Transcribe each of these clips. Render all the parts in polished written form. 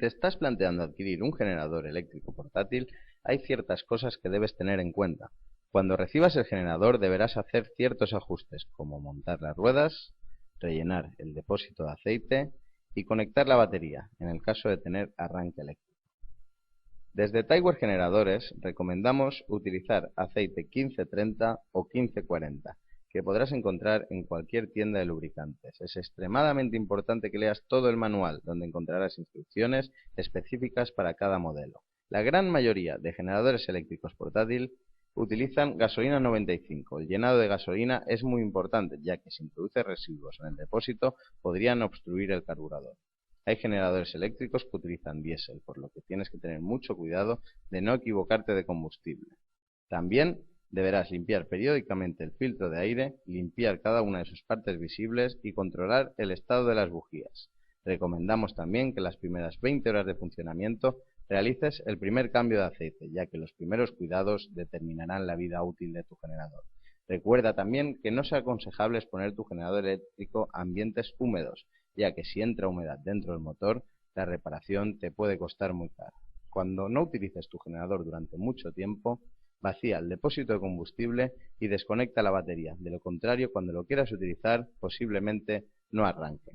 te estás planteando adquirir un generador eléctrico portátil, hay ciertas cosas que debes tener en cuenta. Cuando recibas el generador deberás hacer ciertos ajustes, como montar las ruedas, rellenar el depósito de aceite y conectar la batería, en el caso de tener arranque eléctrico. Desde Taiwer Generadores recomendamos utilizar aceite 1530 o 1540, que podrás encontrar en cualquier tienda de lubricantes. Es extremadamente importante que leas todo el manual, donde encontrarás instrucciones específicas para cada modelo. La gran mayoría de generadores eléctricos portátiles utilizan gasolina 95. El llenado de gasolina es muy importante, ya que si introduces residuos en el depósito podrían obstruir el carburador. Hay generadores eléctricos que utilizan diésel, por lo que tienes que tener mucho cuidado de no equivocarte de combustible. También deberás limpiar periódicamente el filtro de aire, limpiar cada una de sus partes visibles y controlar el estado de las bujías. Recomendamos también que las primeras 20 horas de funcionamiento realices el primer cambio de aceite, ya que los primeros cuidados determinarán la vida útil de tu generador. Recuerda también que no es aconsejable poner tu generador eléctrico a ambientes húmedos, ya que si entra humedad dentro del motor, la reparación te puede costar muy caro. Cuando no utilices tu generador durante mucho tiempo, vacía el depósito de combustible y desconecta la batería. De lo contrario, cuando lo quieras utilizar, posiblemente no arranque.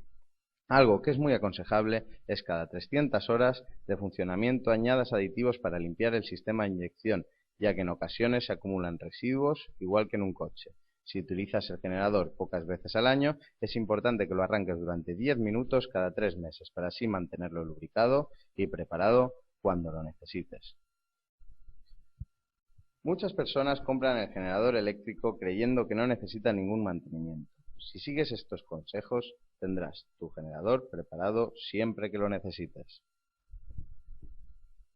Algo que es muy aconsejable es cada 300 horas de funcionamiento añadas aditivos para limpiar el sistema de inyección, ya que en ocasiones se acumulan residuos, igual que en un coche. Si utilizas el generador pocas veces al año, es importante que lo arranques durante 10 minutos cada 3 meses, para así mantenerlo lubricado y preparado cuando lo necesites. Muchas personas compran el generador eléctrico creyendo que no necesita ningún mantenimiento. Si sigues estos consejos, tendrás tu generador preparado siempre que lo necesites.